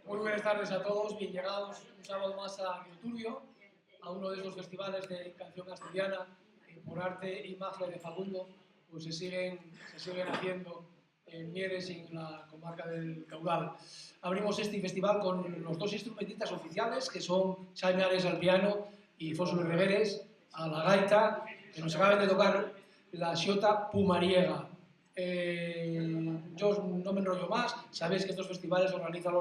Muy buenas tardes a todos, bien llegados un sábado más a Guioturbio, a uno de esos festivales de canción asturiana que por arte y magia de Facundo pues se siguen haciendo en Mieres y en la comarca del Caudal. Abrimos este festival con los dos instrumentistas oficiales, que son Xaime Ares al piano y Fósulo Regueres a la gaita, que nos acaban de tocar la Xiota Pumariega. Yo no me enrollo más, sabéis que estos festivales organizan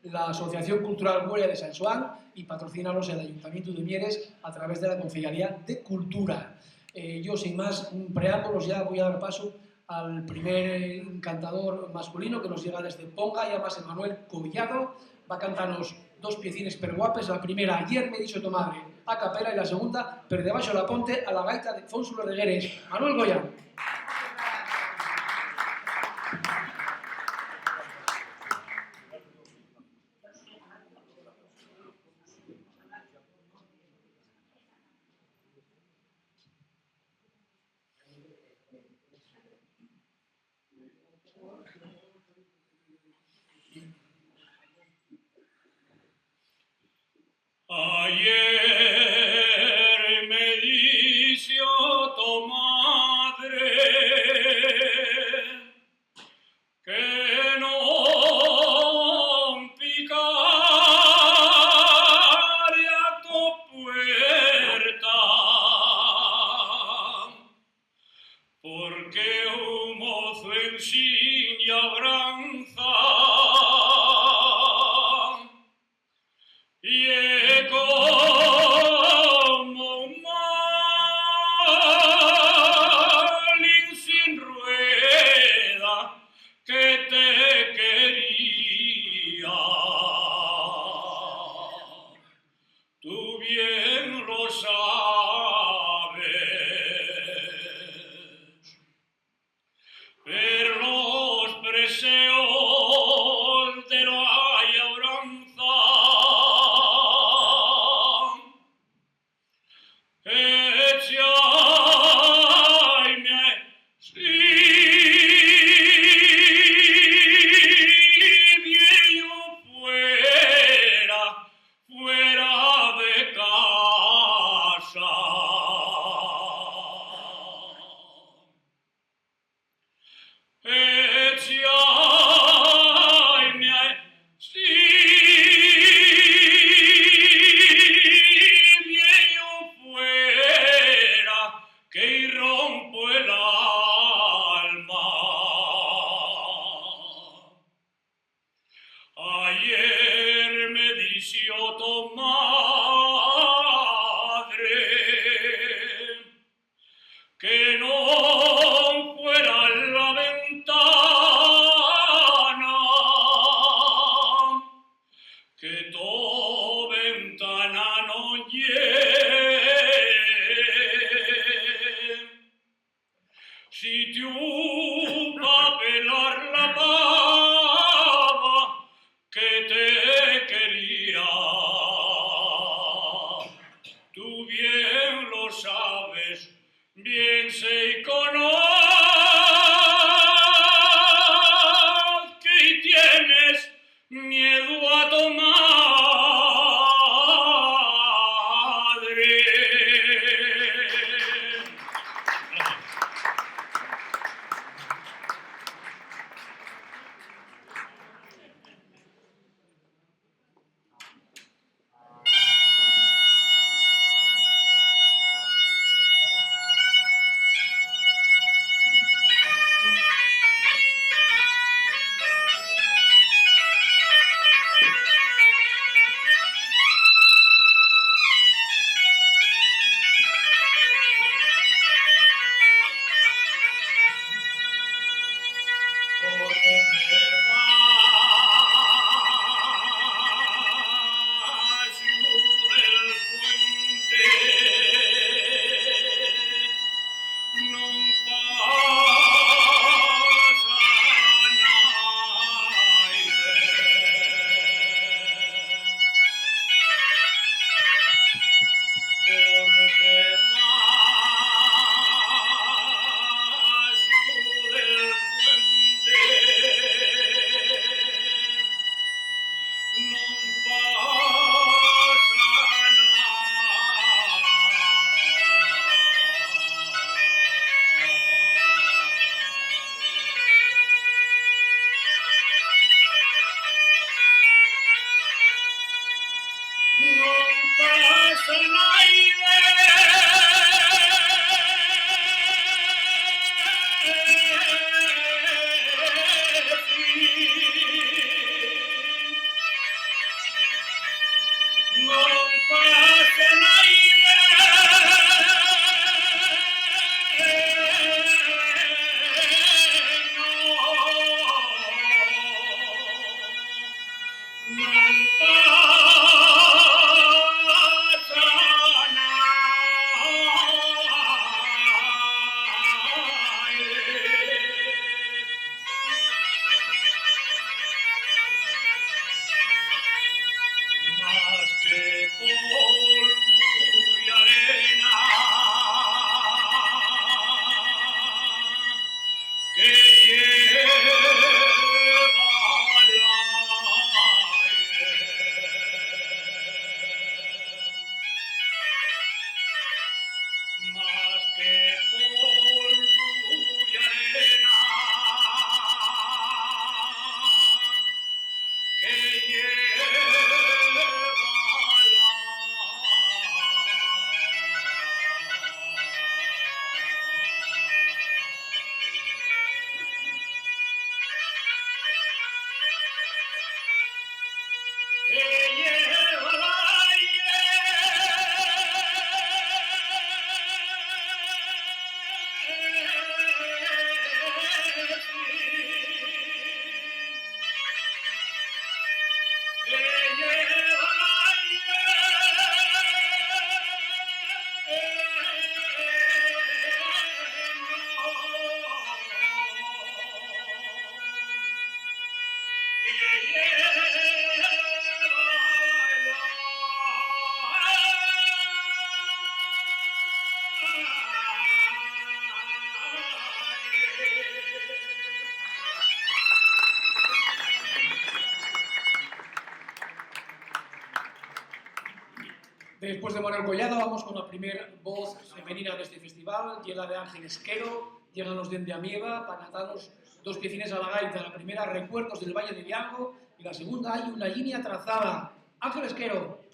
la Asociación Cultural Güeria de San Xoán y patrocínalos el Ayuntamiento de Mieres a través de la Concejalía de Cultura. Yo, sin más preámbulos, ya voy a dar paso al primer cantador masculino que nos llega desde Ponga, llamase Manuel Collado. Va a cantarnos dos piecines per guapes. La primera, Ayer me dicho tu madre, a capela, y la segunda, Per debaixo la ponte, a la gaita de Fósulo Regueres. Manuel Collado. Ayer me dijo tu madre que no picaré a tu puerta, porque un mozo en siña abranza y como un molín sin rueda que te quería. Tú bien lo sabes, pero los preseos de la añoranza tu madre, que no fuera la ventana, que tu ventana no llegue. Si tu pelar la pava que te quería, tú bien lo sabes, bien se conoce y tienes miedo a tu madre. Después de Manuel Collado, vamos con la primera voz femenina de este festival, llega de Ángel Esquero, llegan los de Amieva para cantarnos dos piecines a la gaita. La primera, Recuerdos del Valle de Viango, y la segunda, Hay una línea trazada. Ángel Esquero.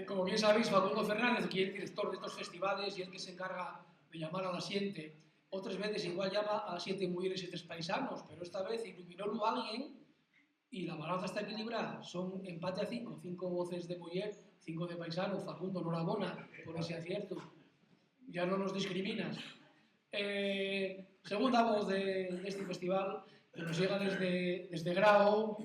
Como bien sabéis, Facundo Fernández, que es el director de estos festivales y el que se encarga de llamar a la siete, otras veces igual llama a 7 mujeres y 3 paisanos, pero esta vez iluminólo alguien y la balanza está equilibrada. Son empate a 5, 5 voces de mujer, 5 de paisano. Facundo, enhorabuena por ese acierto. Ya no nos discriminas. Segunda voz de este festival, que nos llega desde Grao,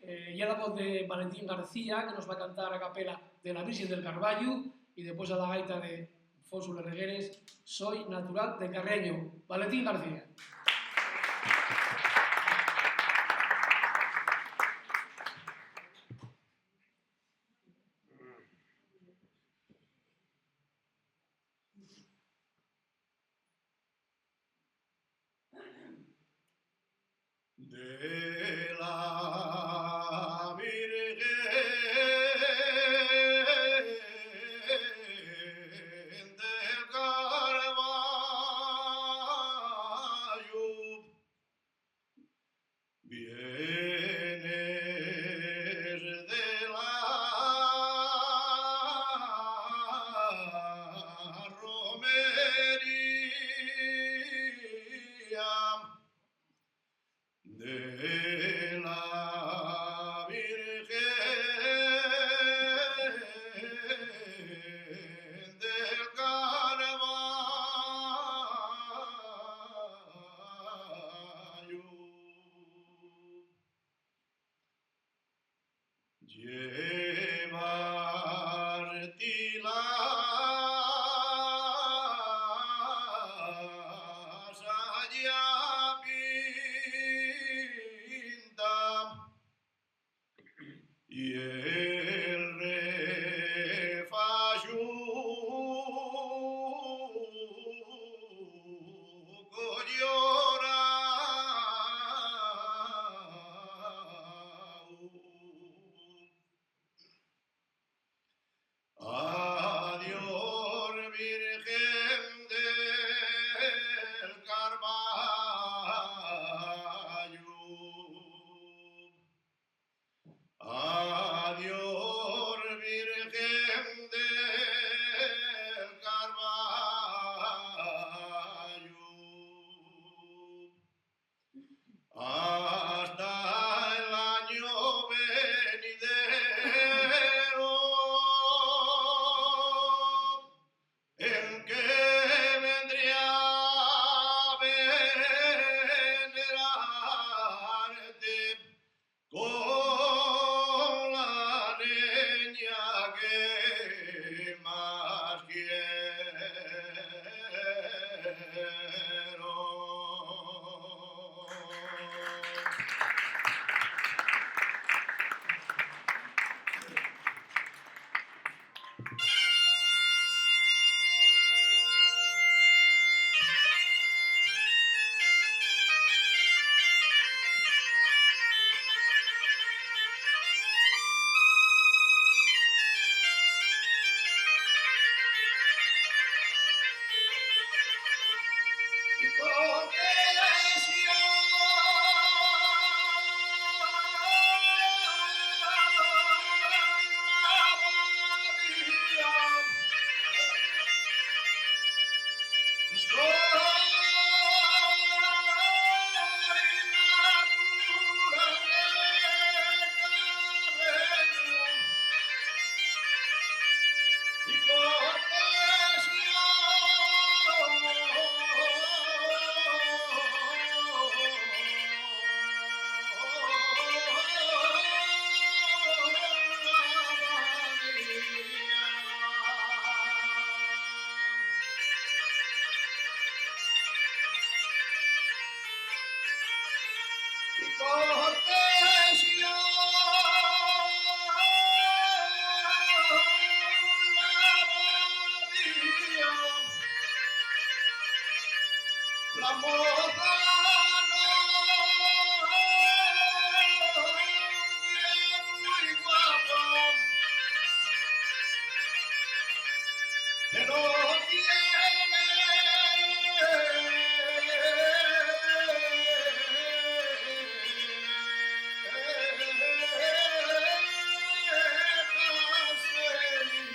y a la voz de Valentín García, que nos va a cantar a capela de la Virgen del Carballo, y después a la gaita de Fósule Regueres, Soy natural de Carreño. Valentín García. De la Virgen del Carballo vienes de la romería de la Virgen del Carballo. Llevarte las allá pinta y el refayuco llora. Adiós, Virgen del Carballo. Adiós, Virgen del Carballo. Hasta el año venidero, en que vendría a venerarte con la niña que más quiero. La moza no es muy guapo, pero tiene casería.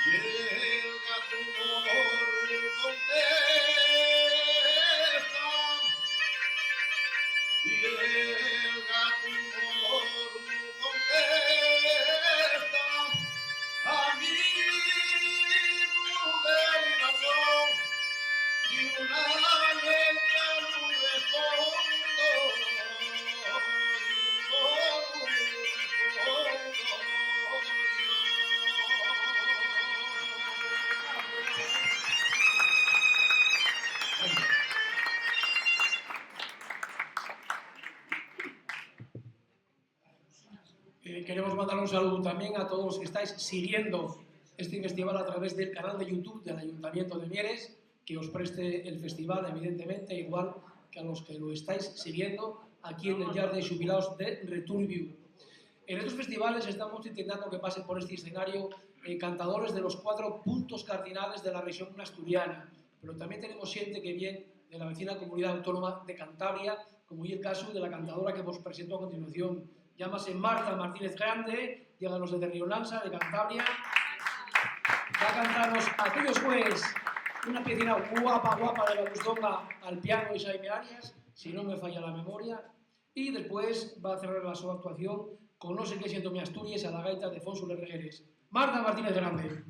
Llega tu morro contesta, llega tu morro contesta, amigo del ladrón, y una leña no respondo, no respondo Queremos mandar un saludo también a todos los que estáis siguiendo este festival a través del canal de YouTube del Ayuntamiento de Mieres, que os preste el festival, evidentemente, igual que a los que lo estáis siguiendo aquí en el Yard de Xubilaos de Returbiu. En estos festivales estamos intentando que pasen por este escenario cantadores de los 4 puntos cardinales de la región asturiana, pero también tenemos gente que viene de la vecina comunidad autónoma de Cantabria, como es el caso de la cantadora que os presento a continuación. Llámase Marta Martínez Grande, llega los de Riolansa, de Cantabria. Va a cantarnos aquellos pues una piecina guapa de la Busdonga al piano de Jaime Arias, si no me falla la memoria, y después va a cerrar la su actuación con No sé qué siento mi Asturias a la gaita de Fonso de Regueres. Marta Martínez Grande.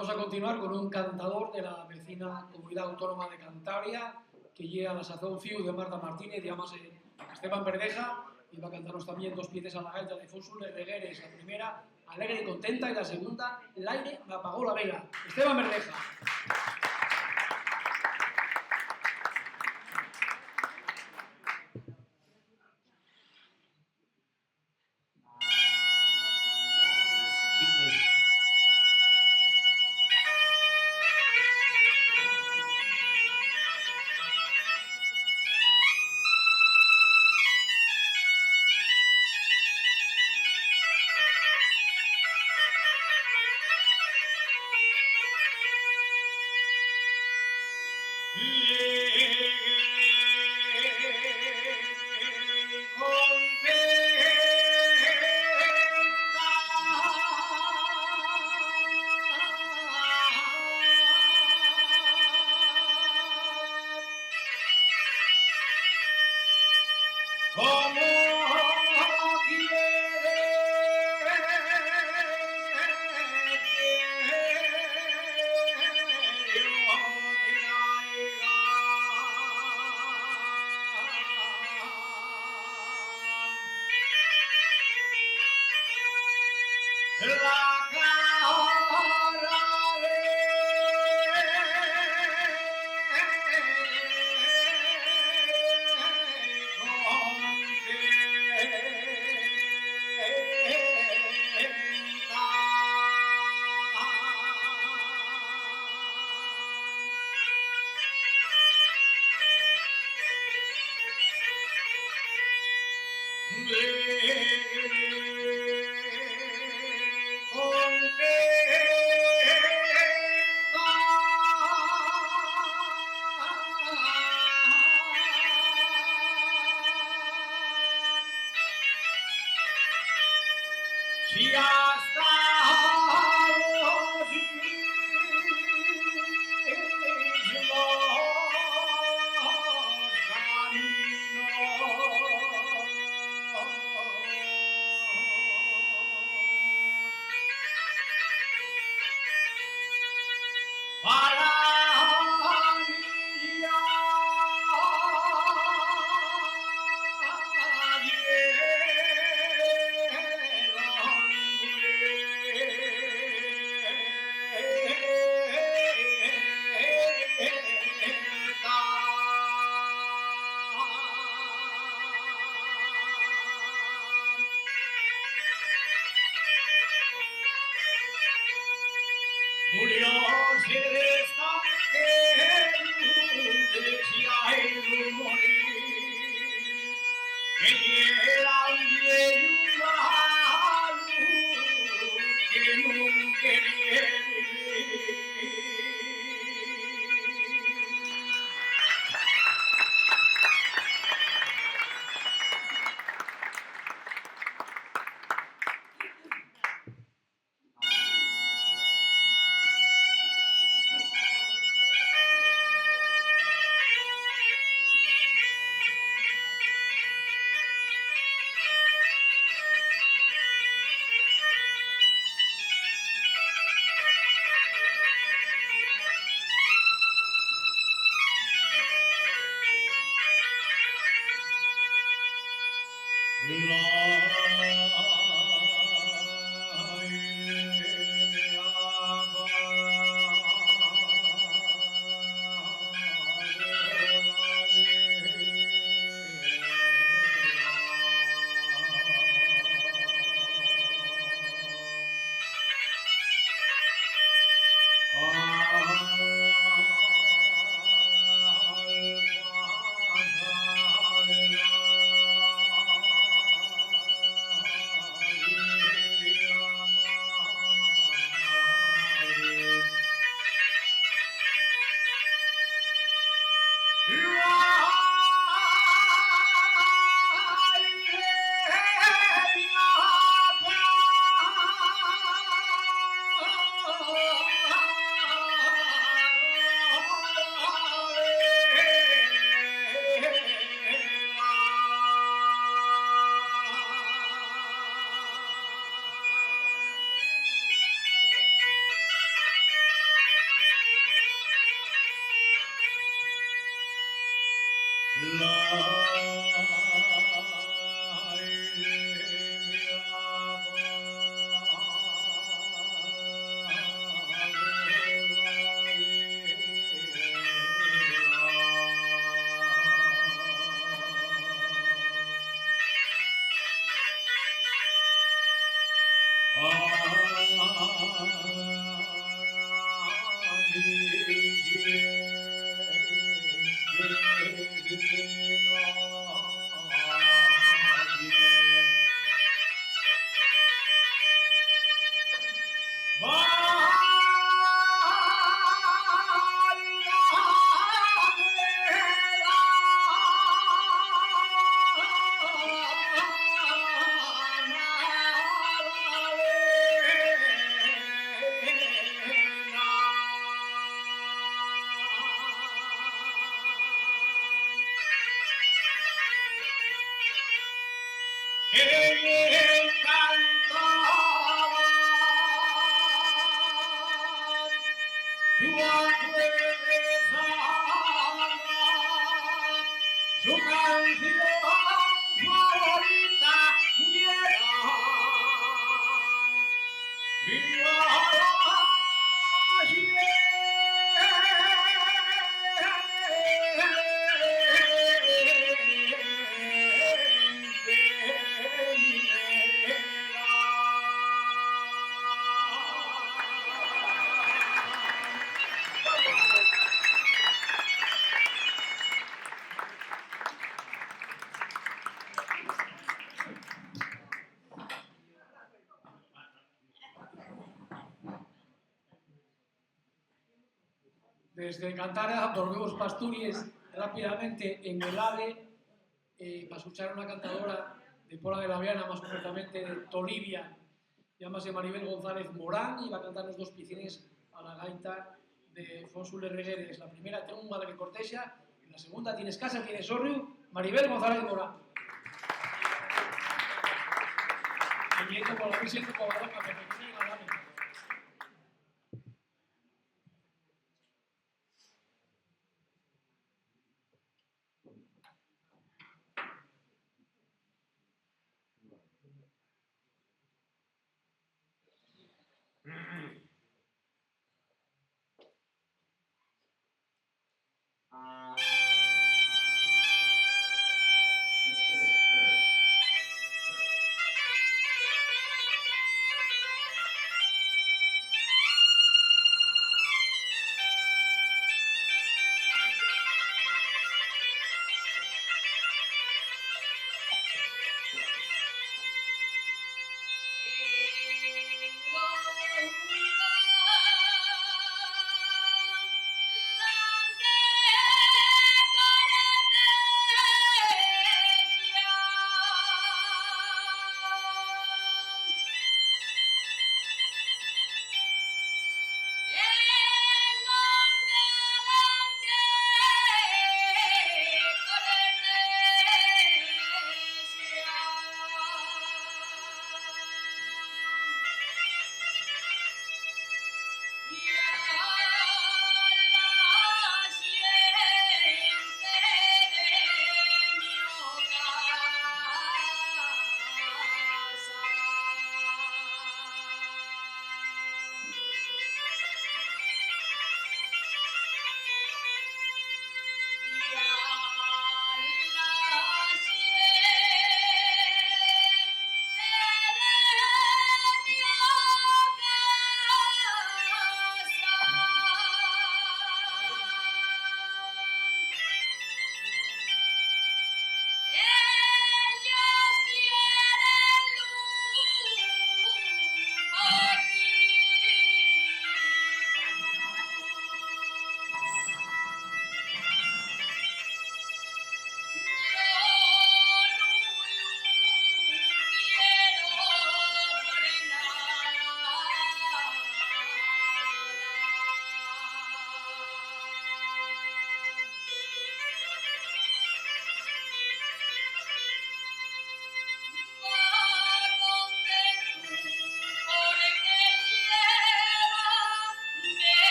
Vamos a continuar con un cantador de la vecina Comunidad Autónoma de Cantabria, que llega a la sazón fiu de Marta Martínez, llámase Esteban Verdeja, y va a cantarnos también dos piezas a la gaita de Fósul Regueres, la primera, Alegre y Contenta, y la segunda, El aire me apagó la vela. Esteban Verdeja. Su canción favorita llega. Viva Desde Cantara volvemos para Asturias rápidamente en el AVE para escuchar una cantadora de Pola de la Viana, más concretamente de Tolivia, llámase Maribel González Morán, y va a cantar los dos piscines a la gaita de Fónsule Regueres. La primera tiene un Malague Cortesia y la segunda tiene Escasa, tiene Sorriu, Maribel González Morán. Y esto por la visión de Covarón, a Pepetín, a la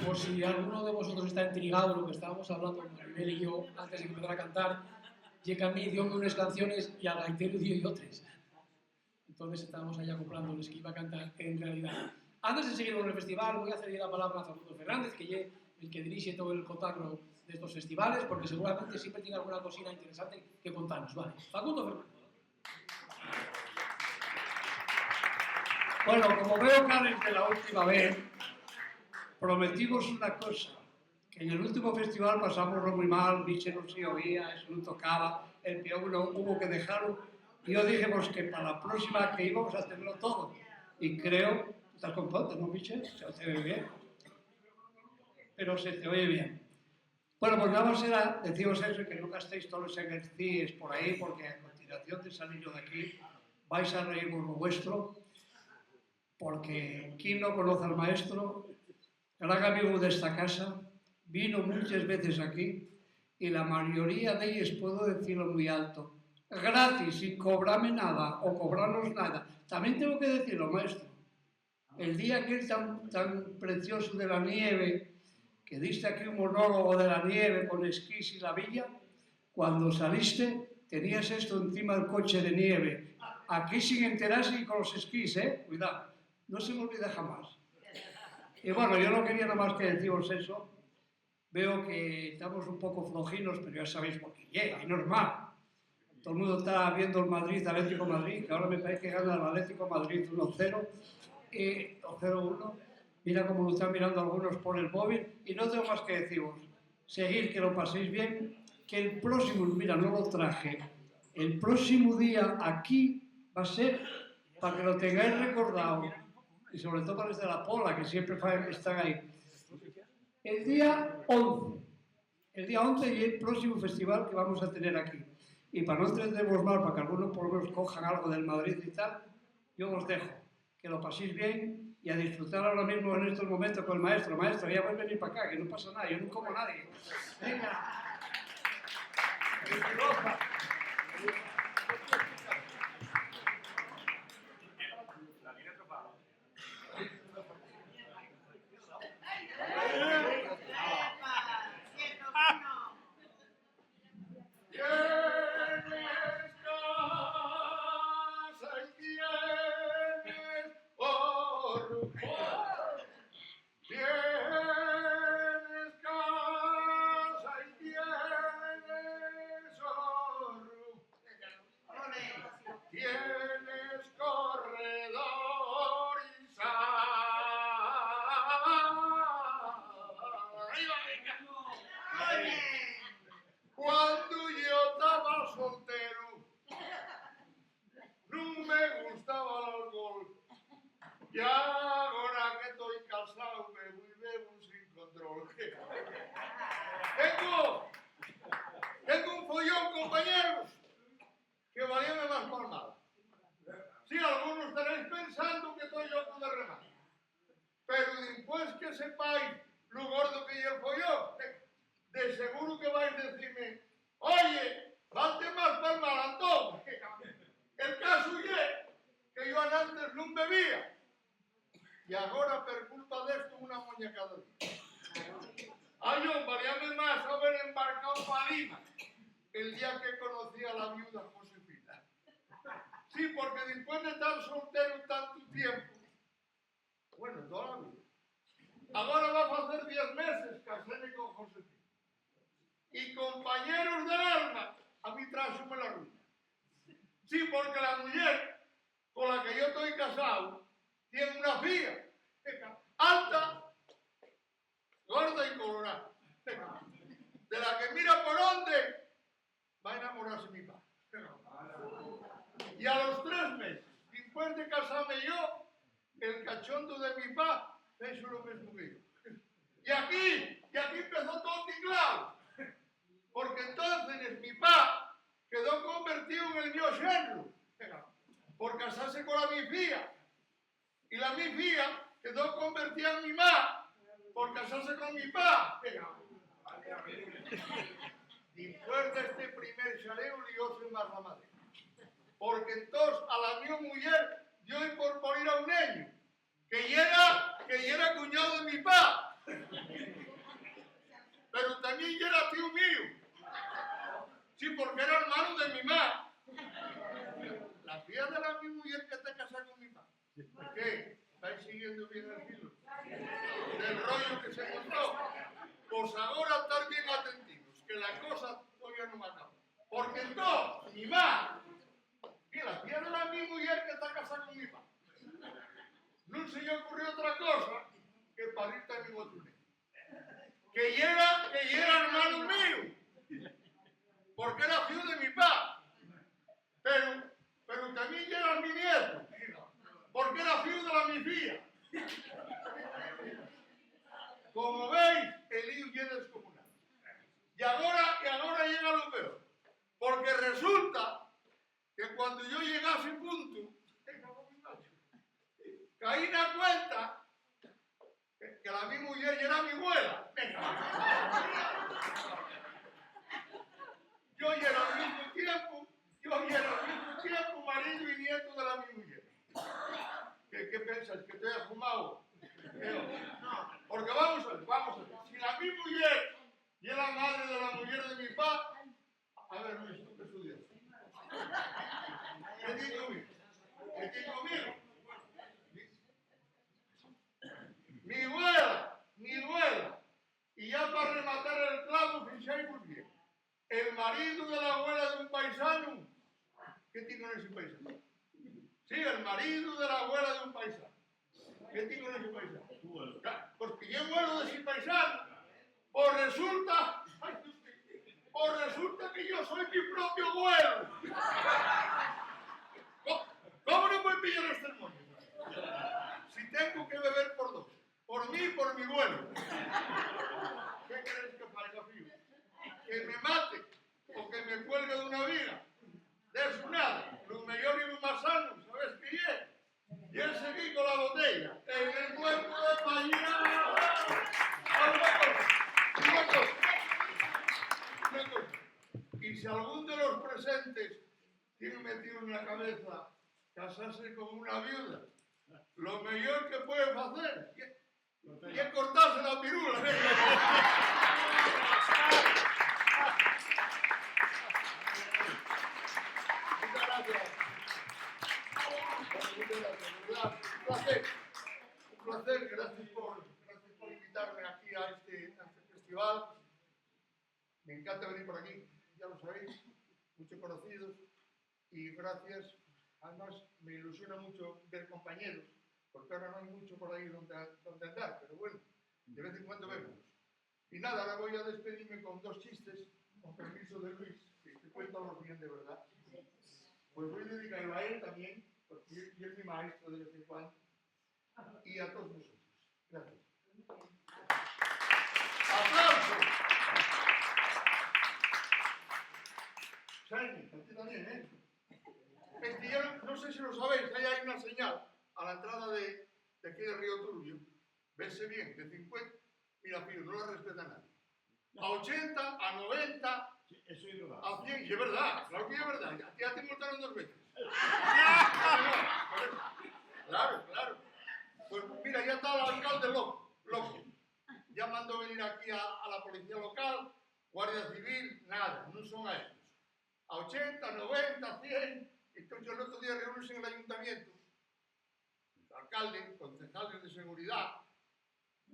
por si alguno de vosotros está intrigado de lo que estábamos hablando Maribel y yo antes de empezar a cantar, llega a mí, dio unas canciones y al gaitero dio yo tres. Entonces estábamos allá comprándoles que iba a cantar en realidad. Antes de seguir con el festival, voy a ceder la palabra a Facundo Fernández, que es el que dirige todo el cotarro de estos festivales, porque seguramente siempre tiene alguna cosina interesante que contarnos. Vale, Facundo Fernández. Bueno, como veo que desde la última vez prometimos una cosa, que en el último festival pasamos muy mal, Miche no se oía, eso no tocaba, el piano hubo que dejarlo, y yo dijimos que para la próxima que íbamos a hacerlo todo. Y creo, ¿estás contento, no, Miche? Se te oye bien. Pero se te oye bien. Bueno, pues nada más era, decimos eso, que no gastéis todos los ejercicios por ahí, porque a continuación de salir yo de aquí vais a reír por lo vuestro, porque quien no conoce al maestro, gran amigo de esta casa, vino muchas veces aquí y la mayoría de ellos, puedo decirlo muy alto, gratis, sin cobrarme nada o cobrarnos nada. También tengo que decirlo, maestro, el día aquel tan precioso de la nieve, que diste aquí un monólogo de la nieve con esquís y la villa, cuando saliste tenías esto encima del coche de nieve, aquí sin enterarse y con los esquís, cuidado, no se me olvida jamás. Y bueno, yo no quería nada más que deciros eso. Veo que estamos un poco flojinos, pero ya sabéis por qué llega, es normal. Todo el mundo está viendo el Madrid, Atlético Madrid, que ahora me parece que gana el Atlético Madrid 1-0 o 0-1. Mira cómo lo están mirando algunos por el móvil. Y no tengo más que deciros. Seguir, que lo paséis bien, que el próximo, mira, no lo traje, el próximo día aquí va a ser, para que lo tengáis recordado, y sobre todo para los de la Pola, que siempre están ahí. El día 11. El día 11 y el próximo festival que vamos a tener aquí. Y para no entendernos mal, para que algunos por lo menos cojan algo del Madrid y tal, yo os dejo. Que lo paséis bien y a disfrutar ahora mismo en estos momentos con el maestro. Maestro, ya voy a venir para acá, que no pasa nada, yo no como a nadie. Venga. Tienes corredor y sal. Cuando yo estaba soltero, no me gustaba el alcohol. Y ahora que estoy casado, bebo y bebo sin control. Tengo un follón, compañeros, que valía más palmada. Sí, algunos estaréis pensando que estoy loco de remar. Pero después que sepáis lo gordo que yo el follón, de seguro que vais a decirme, oye, date más palmada, Antón. El caso es que yo antes no bebía. Y ahora, por culpa de esto, una moña cada día. Ay, yo, valíame más haber embarcado para Lima el día que conocí a la viuda Josefina. Sí, porque después de estar soltero tanto tiempo, bueno, toda la vida, ahora va a hacer 10 meses caséme con Josefina. Y compañeros del alma, a mí trájome la ruina. Sí, porque la mujer con la que yo estoy casado tiene una filla alta, gorda y colorada, de la que mira por dónde va a enamorarse mi padre. Y a los 3 meses, después de casarme yo, el cachondo de mi papá hizo lo mismo que yo. Y aquí empezó todo tinglado. Porque entonces mi papá quedó convertido en el mío yerno por casarse con la mi fía. Y la mi fía quedó convertida en mi mamá por casarse con mi papá. Después de este primer chaleo, yo soy más la madre. Porque entonces a la mi mujer dio por ir a un niño que era cuñado de mi papá. siguiendo bien el filo del rollo que se contó. Pues ahora estar bien atentivos, que la cosa todavía no acaba. Porque entonces, mi má, mira, tiene la mi mujer que está casada con mi papá. No se le ocurrió otra cosa que parirte a mi botuné. Que llega hermano mío. Porque era fiu de mi papá. Pero también llega mi nieto. Porque era fiu de la mi fía. Como veis, el lío ya descomunal. Y ahora llega lo peor. Porque resulta que cuando yo llegase a punto, caí en la cuenta que la mi mujer era mi abuela. Yo era al mismo tiempo marido y nieto de la mi mujer. ¿Qué piensas? ¿Que te he fumado? No, porque vamos a ver. Si la mi mujer y es la madre de la mujer de mi papá, a ver, Luis, ¿tú qué estudias? ¿Qué tienes conmigo? Mi abuela, y ya para rematar el clavo, fijáis muy bien, el marido de la abuela de un paisano, ¿qué tiene con ese paisano? Sí, el marido de la abuela de un paisano. ¿Qué tiene con ese paisano? Pues que yo vuelo de ese paisano, o resulta que yo soy mi propio abuelo. ¿Cómo no puedo pillar este demonio? Si tengo que beber por dos. Por mí y por mi abuelo. ¿Qué crees que pasa, tío? Que me mate o que me cuelgue de una viga. De eso nada. Lo mejor y lo más sano, ¿sabes qué es? Y él seguí con la botella. En el cuerpo de mañana. Una cosa. Y si algún de los presentes tiene metido en la cabeza casarse con una viuda, lo mejor que puede hacer es cortarse la pirula. Muchas gracias. Un placer. Gracias por invitarme aquí a este festival. Me encanta venir por aquí, ya lo sabéis, muchos conocidos. Y gracias. Además, me ilusiona mucho ver compañeros, porque ahora no hay mucho por ahí donde andar, pero bueno, de vez en cuando vemos. Y nada, ahora voy a despedirme con dos chistes, con permiso de Luis, que te cuéntalos bien de verdad. Pues voy a dedicarlo a él también, porque él es mi maestro de vez en cuando, y a todos vosotros. Gracias. ¡Aplausos! Shiny, a ti también, ¿eh? No sé si lo sabéis, ahí hay una señal a la entrada de aquí del río Turbio. Vese bien, de 50, mira, Pío, no la respeta nadie. A 80, a 90, Sí, eso es verdad. a 100, y es verdad, claro que es verdad. Ya te multaron 2 veces. Claro. Pues mira, ya está el alcalde loco. Ya mandó venir aquí a la policía local, Guardia Civil, nada, no son a estos. A 80, 90, 100. Entonces yo el otro día reuní en el ayuntamiento, el alcalde, concejales de seguridad,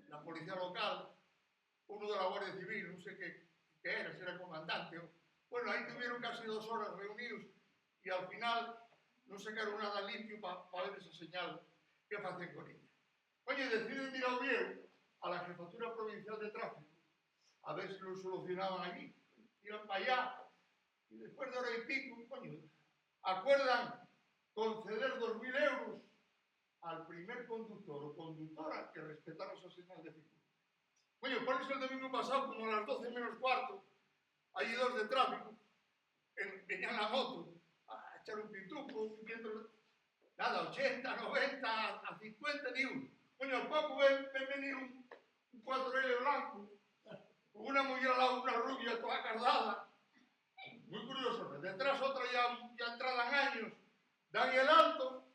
la policía local, uno de la Guardia Civil, no sé qué era, si era el comandante. Bueno, ahí tuvieron casi 2 horas reunidos y al final no sacaron nada limpio para ver esa señal que hacen con ella. Oye, deciden ir a Oviedo, a la Jefatura Provincial de Tráfico, a ver si lo solucionaban allí. Iban para allá y después de hora y pico, coño, acuerdan conceder 2.000 euros al primer conductor o conductora que respetara esa señal de circulación. Coño, por eso el domingo pasado, como a las 12 menos cuarto, hay 2 de tráfico, venían la moto a echar un pituco, nada, 80, 90, a 50 ni uno. Coño, al poco ven venir un 4L blanco, con una mujer al lado, una rubia toda cardada. Muy curioso, detrás otra ya entradan años, dan el alto,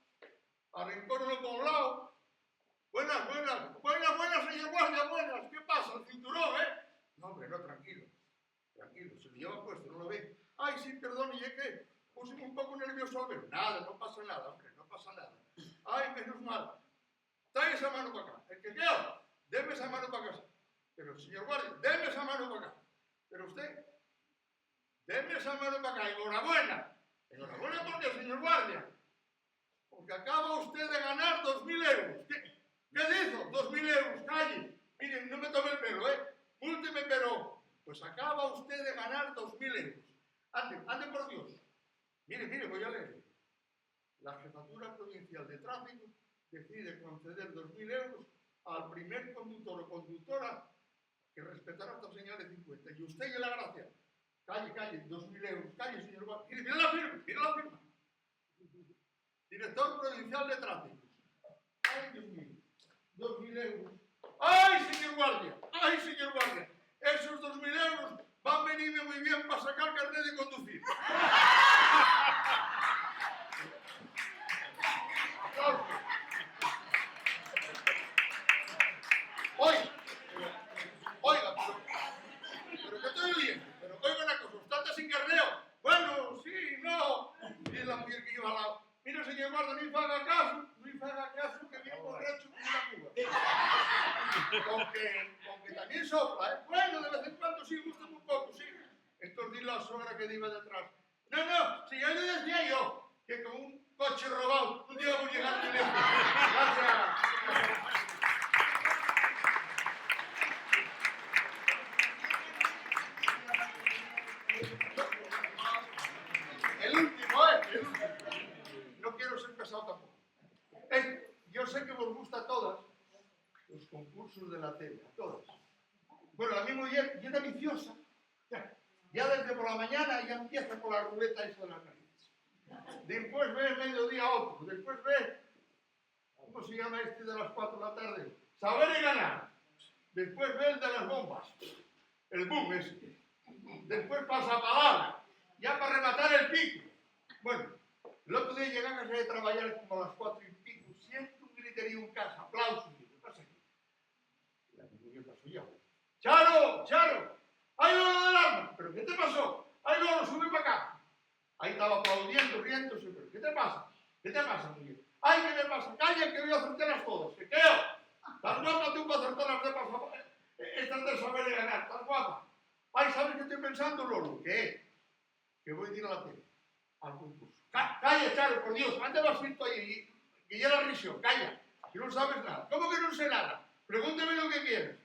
arrinconenlo por un lado. Buenas, señor guardia, buenas. ¿Qué pasa? El cinturón, ¿eh? No, hombre, no, tranquilo, se lo lleva puesto, no lo ve. Ay, sí, perdón, ¿y es que puse un poco nervioso al ver? Nada, no pasa nada, hombre, no pasa nada. Ay, menos mal. Trae esa mano para acá. El que quiera, deme esa mano para acá. Pero, señor guardia, deme esa mano para acá. Pero usted, deme esa mano para acá. Enhorabuena. Enhorabuena porque, señor guardia, porque acaba usted de ganar 2.000 euros. ¿Qué dijo? 2.000 euros, calle. Miren, no me tome el pelo, Múlteme, pero pues acaba usted de ganar 2.000 euros. Ande por Dios. Mire, voy a leer. La Jefatura Provincial de Tráfico decide conceder 2.000 euros al primer conductor o conductora que respetará esta señal de 50. Y usted y la gracia. Calle, 2.000 euros. Calle, señor guardia. Mire la firma. Director Provincial de Tráfico. Ay, Dios mío. 2.000 euros. ¡Ay, señor guardia! Esos 2.000 euros van a venirme muy bien para sacar carnet de conducir. Oiga, pero ¿qué estoy oyendo? Pero oiga una cosa, ¿usted está sin carneo? Bueno, sí, no. Y la mujer que iba al lado. Mira, señor guardia, no haga caso, que viene borracho con una cuba. Con que también sopla, Bueno, de vez en cuando sí, gusta muy poco, sí. Entonces di la sogra que iba detrás. No, si ya le decía yo, que con un coche robado no íbamos a llegar muy lejos. Gracias. El último. No quiero ser pesado tampoco. Yo sé que os gusta a todas los concursos de la tele, a todas. Bueno, la misma mujer, es viciosa. Ya desde por la mañana ya empieza con la ruleta esa de las narices. Después ve mediodía otro. Después ve, ¿cómo se llama este de las 4 de la tarde? Saber y ganar. Después ve el de las bombas. El boom ese. Después pasa palabra. Ya para rematar el pico. Bueno, el otro día llegué a casa de trabajar como a las 4 y pico. Siento un griterío en casa. Aplausos. ¿Qué pasa aquí? La mujer pasó ya. ¡Charo! ¡Ay, Lolo del arma! ¿Pero qué te pasó? ¡Ay, Lolo, sube para acá! Ahí estaba aplaudiendo, riéndose. ¿Pero qué te pasa? mujer? ¡Ay, qué me pasa! ¡Calla, que voy a acertarlas todas! ¡Que queo! ¡Estás guapa tú para acertarlas de paso! Estas de saber de ganar, estás guapa. ¡Ay, ¿sabes qué estoy pensando, Lolo? ¿Qué? Que voy a ir a la tele, al concurso. ¡Calla, Charo, por Dios! Antes lo has visto ahí, que ya la risión. ¡Calla! Que no sabes nada. ¿Cómo que no sé nada? Pregúnteme lo que quieres.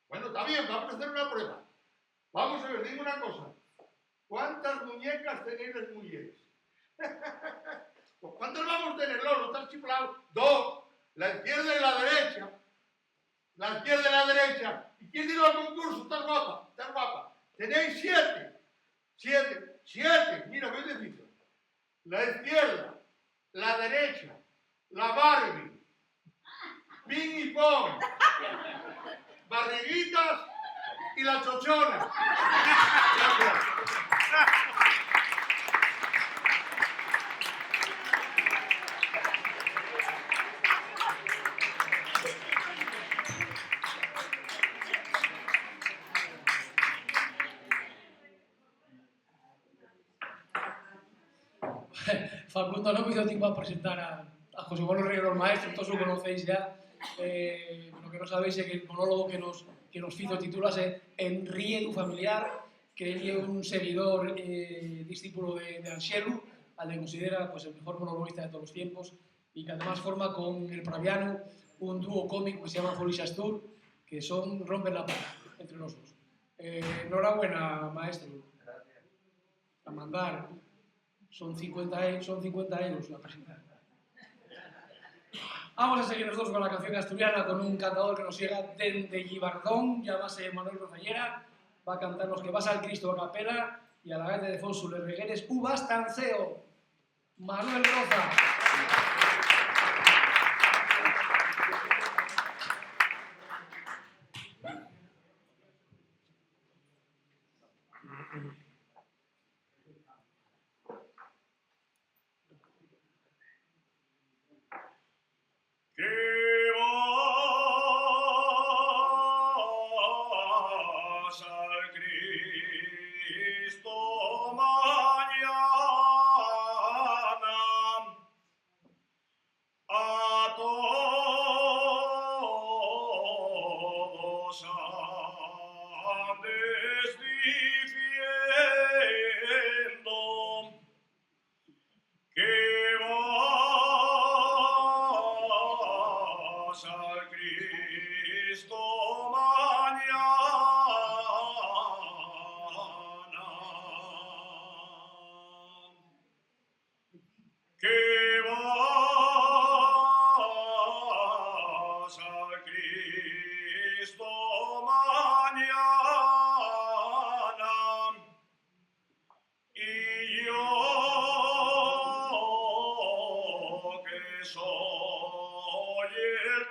Bueno, está bien, vamos a hacer una prueba. Vamos a ver, dime una cosa. ¿Cuántas muñecas tenéis las mujeres? Pues ¿cuántas vamos a tener, Lolo? ¿Estás chiflado? 2. La izquierda y la derecha. La izquierda y la derecha. ¿Y quién dio al concurso? ¿Estás guapa? Tenéis 7. 7. Mira, voy a decirlo. La izquierda, la derecha, la Barbie, ping y pong, barriguitas y la chochona. Gracias. Facundo no me hizo tiempo a presentar a José Manuel Riero, maestro, todos lo conocéis ya. Lo que no sabéis es que el monólogo que nos hizo titulase Enriedo familiar, que él es un seguidor, discípulo de Anxelu, al que considera pues, el mejor monologuista de todos los tiempos, y que además forma con el Praviano un dúo cómico que se llama Folixas Tour, que rompen la pata entre los dos. Enhorabuena, maestro. A mandar. Son 50 euros la presentación. Vamos a seguir nosotros con la canción asturiana con un cantador que nos llega desde Gibardón, llámase Manuel Rozallera, va a cantarnos que vas al Cristo a capela y a la gaita de Fonsu le regueres uvas tanceo. Manuel Roza.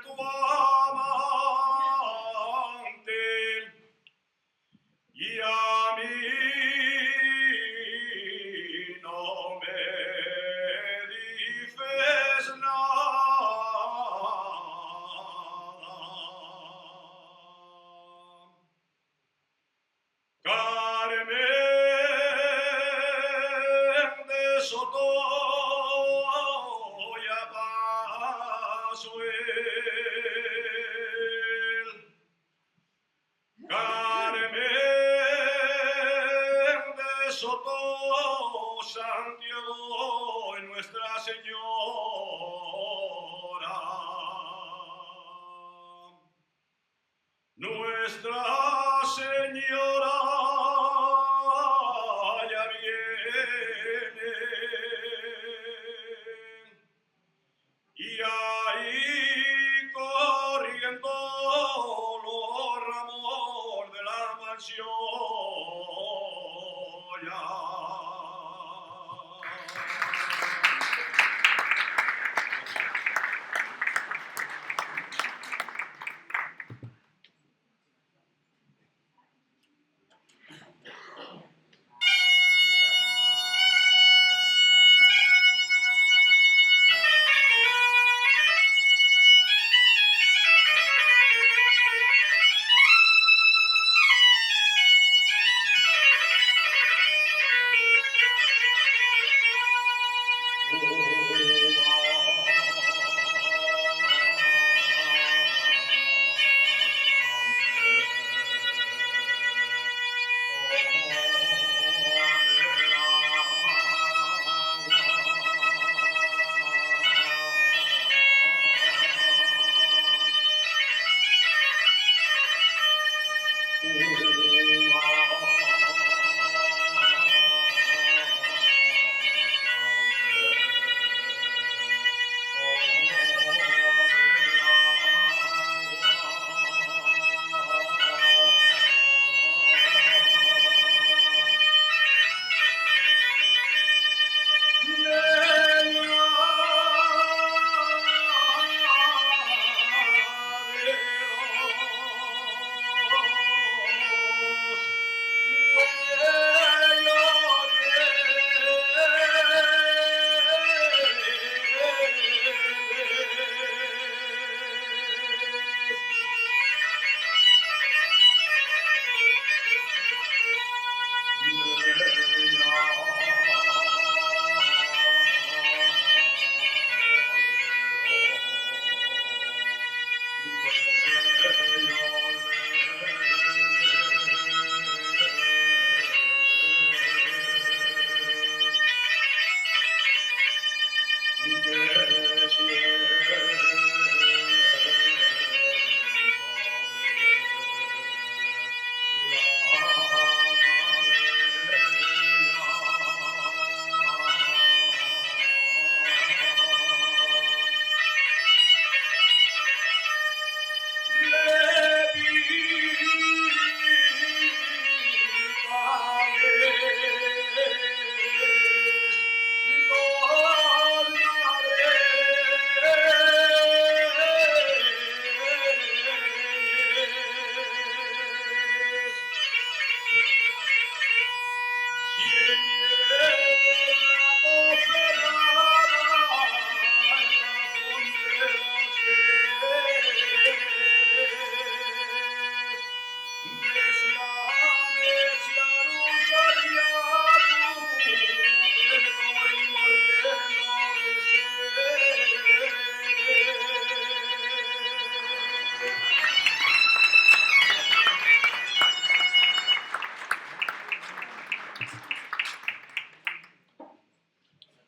tu amante y a mí no me dices nada. Carmen de Sotoya paso él. Carmen de Soto, Santiago y Nuestra Señora. Nuestra Señora ya viene y ahí corriendo los ramos de la mansión ya.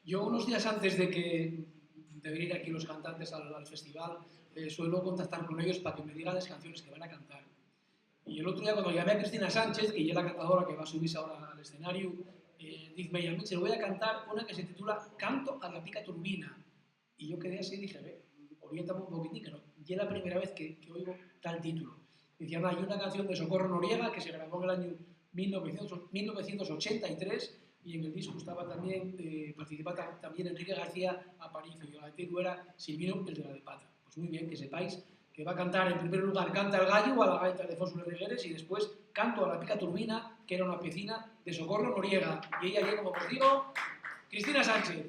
Yo unos días antes de venir aquí los cantantes al festival, suelo contactar con ellos para que me digan las canciones que van a cantar. Y el otro día cuando llamé a Cristina Sánchez, que ella es la cantadora que va a subirse ahora al escenario, me llamó, se le voy a cantar una que se titula Canto a la pica turbina. Y yo quedé así y dije, a ver, oriéntame un poquitín, que no. Y es la primera vez que oigo tal título. Decía, no, hay una canción de Socorro Noriega que se grabó en el año 1983 y en el disco estaba también, participaba también Enrique García Aparicio y el título era Silvino, el de la de Pata. Pues muy bien, que sepáis que va a cantar en primer lugar Canta el gallo a la gaita de Fósules Regueres y después Canto a la pica turbina, que era una piecina de Socorro Noriega. Y ella viene, como os digo, Cristina Sánchez.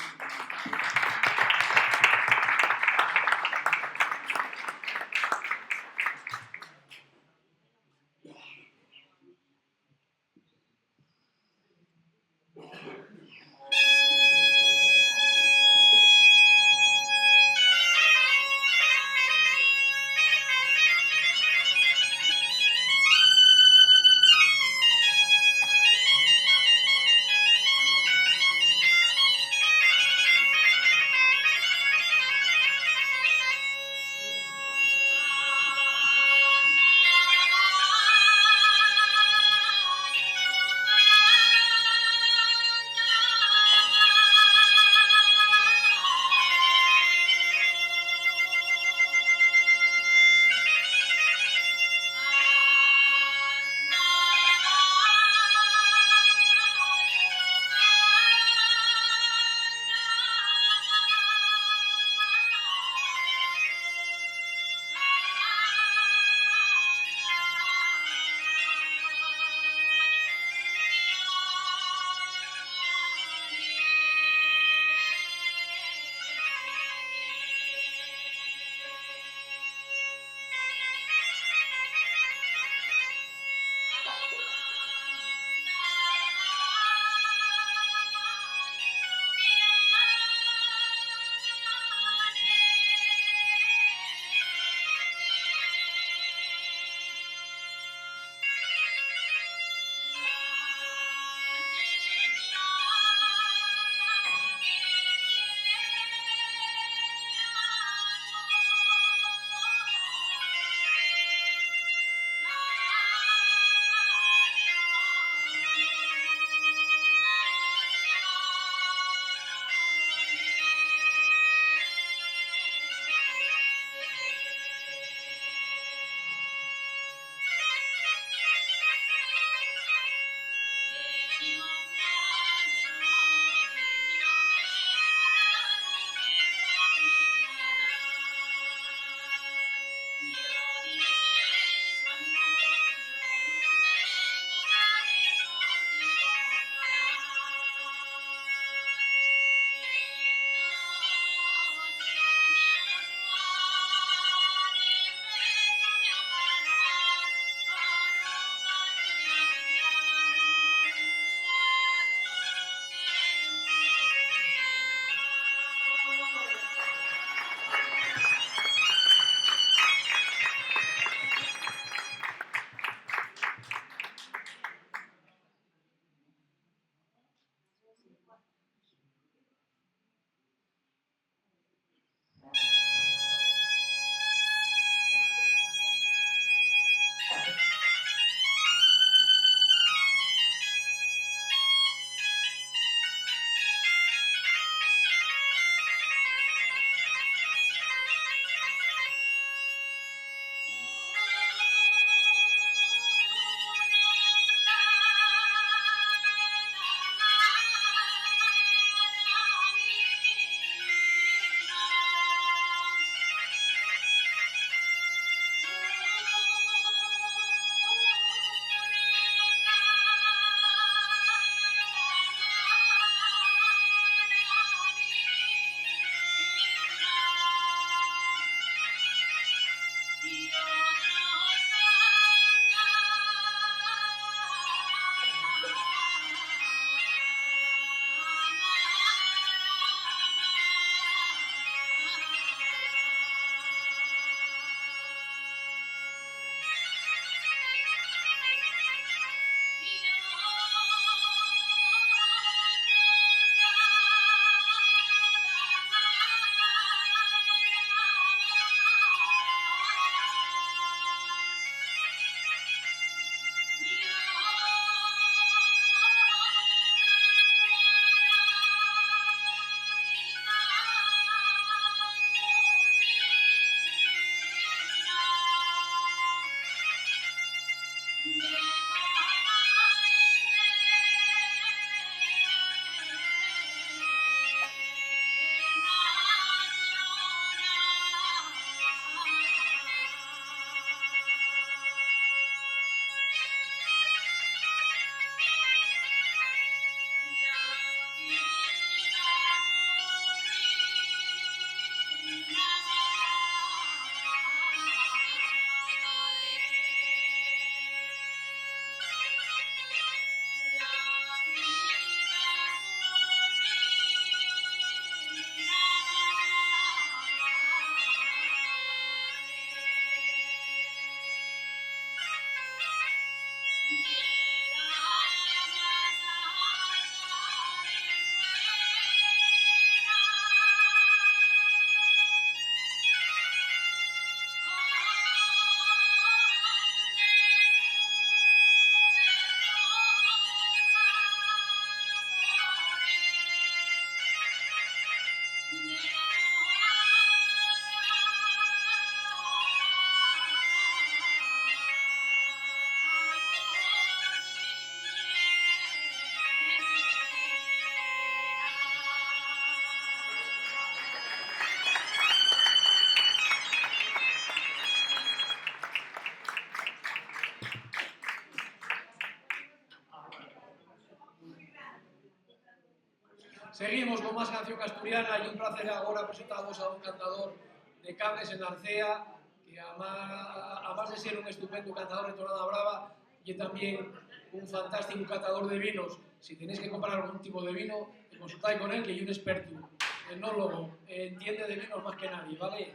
Seguimos con más canción asturiana y un placer ahora presentamos a un cantador de Canles en Arcea, que además de ser un estupendo cantador de tonada brava, y también un fantástico catador de vinos. Si tenéis que comprar algún tipo de vino, consultáis con él, que es un experto, enólogo, entiende de vinos más que nadie, ¿vale?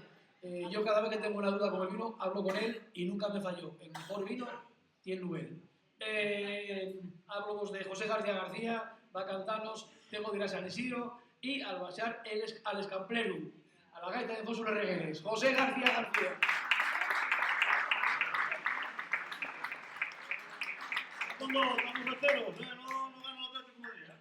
Yo cada vez que tengo una duda con el vino, hablo con él y nunca me falló. El mejor vino tiene Nubel. Hablo de José García García, va a cantarnos Tengo de ir a San Isidro y al baixar al escampleru, a la gaita de Fósules Regueres. José García García. Estamos enteros, no gano la teta como día.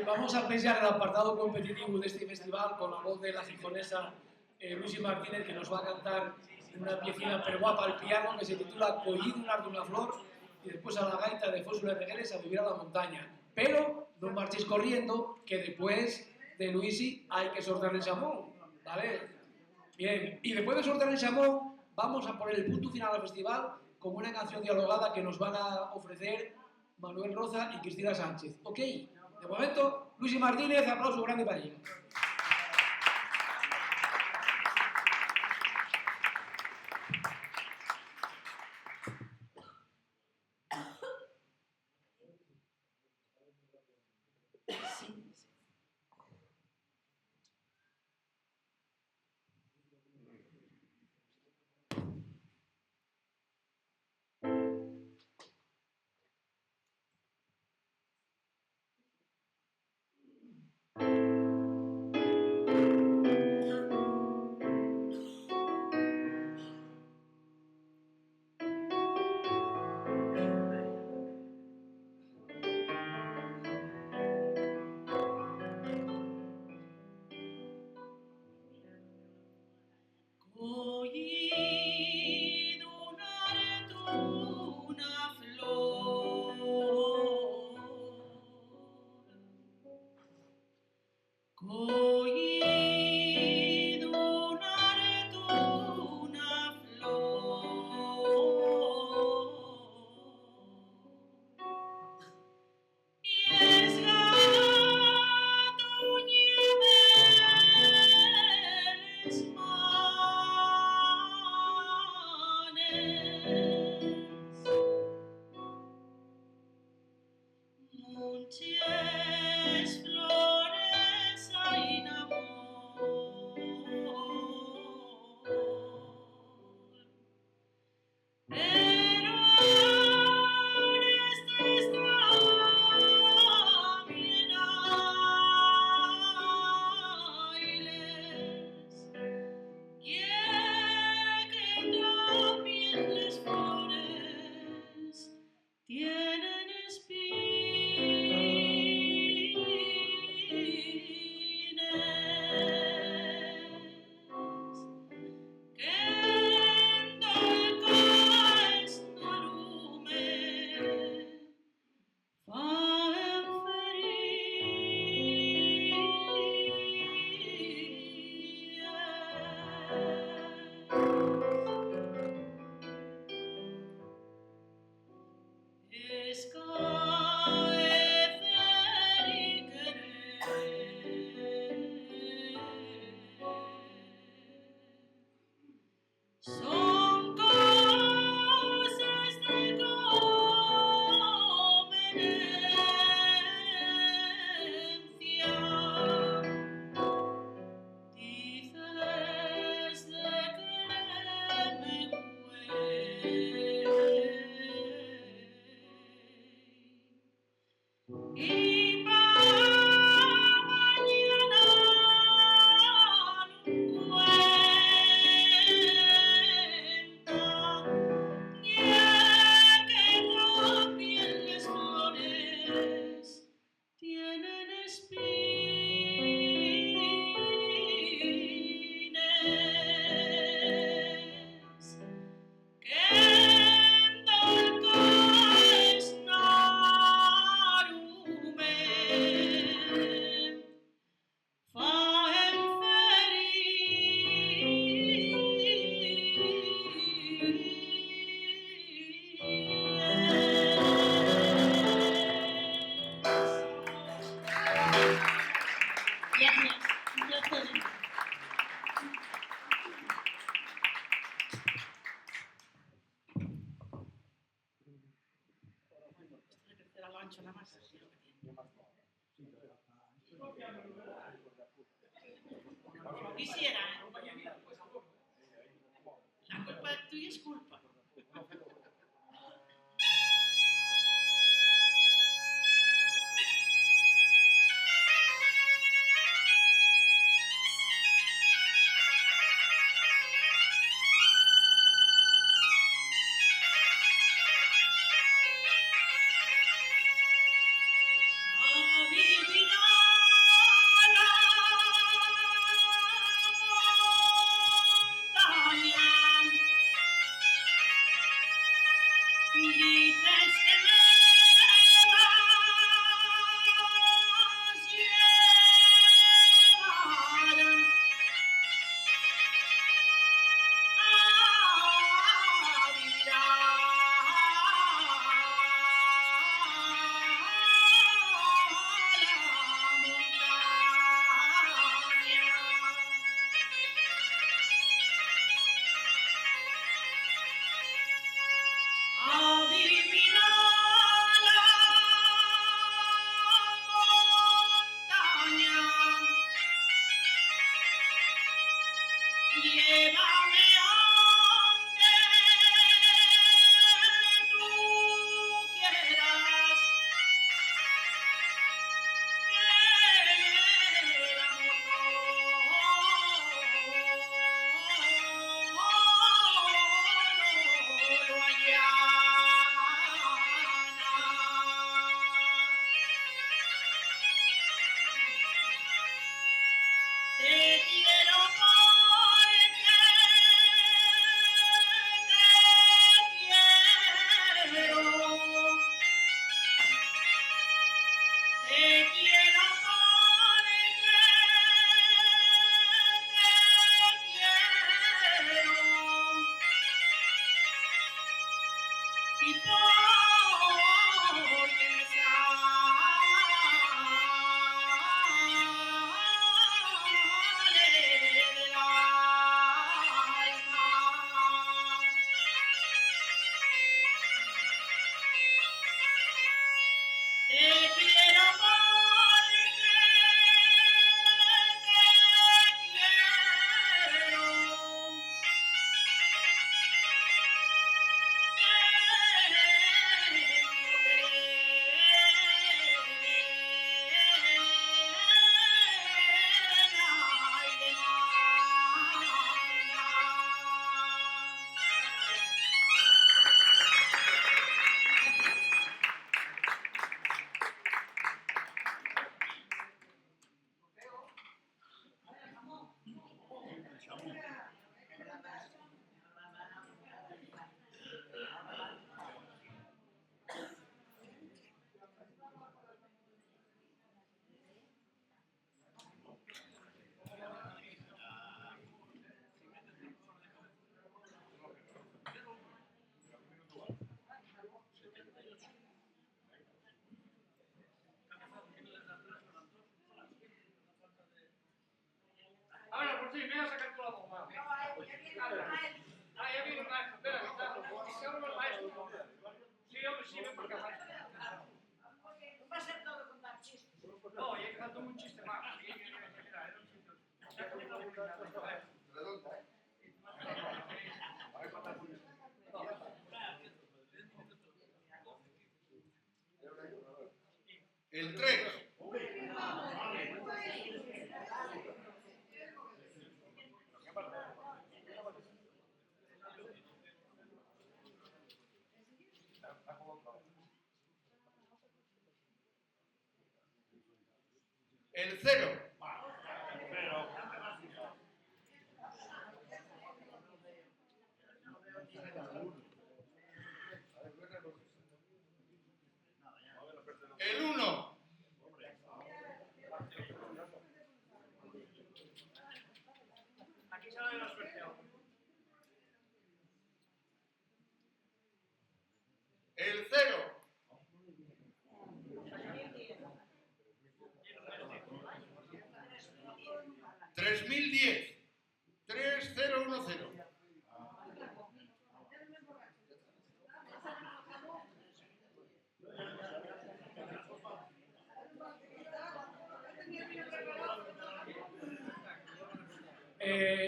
Vamos a pensar el apartado competitivo de este festival con la voz de la gijonesa Luisi Martínez, que nos va a cantar una piecina pero guapa al piano que se titula Collidunar de una flor, y después a la gaita de Fósula Regueres a vivir a la montaña. Pero no marchéis corriendo, que después de Luisi hay que sortear el chamón, ¿vale? Bien, y después de sortear el chamón, vamos a poner el punto final al festival con una canción dialogada que nos van a ofrecer Manuel Roza y Cristina Sánchez. ¿Ok? De momento, Luisi Martínez, aplauso grande para ella. Quisiera, la culpa es tuya, es culpa. A vivir Martín, venga a sacar tú la bomba. Ah, ya viene el maestro. Espera, que está el maestro. Sí, hombre, sí, ven para acá, maestro. Va a ser todo contar chistes. No, y faltó un chiste más. Sí, mira, era un chiste. El 3. El 0. El 1. Aquí sale la suerte. El 0. 3010. 3010.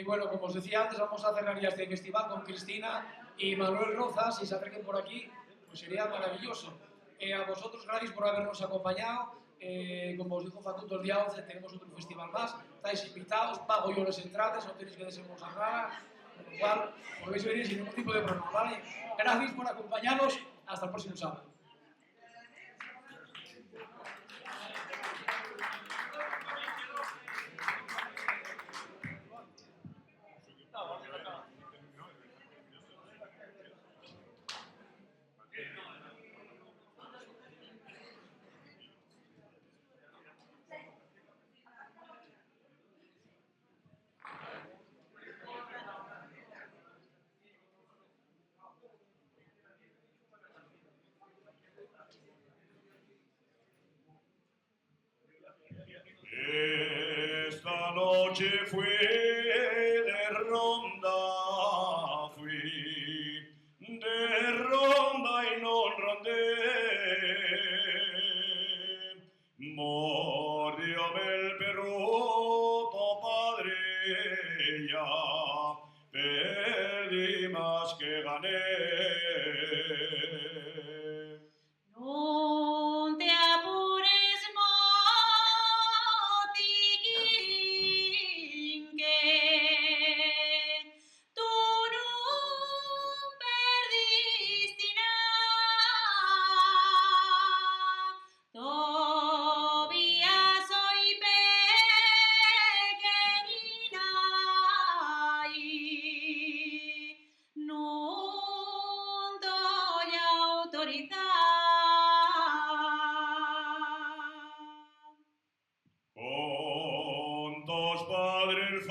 Bueno, como os decía antes, vamos a cerrar ya este festival con Cristina y Manuel Rozas. Si se acerquen por aquí, pues sería maravilloso. A vosotros, gracias por habernos acompañado. Como os dijo Facundo, el día 11 tenemos otro festival más. Estáis invitados, pago yo las entradas, no tenéis que desembolsar nada. Con lo cual, podéis venir sin ningún tipo de problema, ¿vale? Gracias por acompañarnos. Hasta el próximo sábado. Esta noche fue de ronda, fui de ronda y no rondé. Mordióme el perro, padre, ya perdí más que gané. Non te apures, motiquín, que tú non perdiste nada. Todavía soy pequeñina y non doy autoridad. Juntos, Padre, el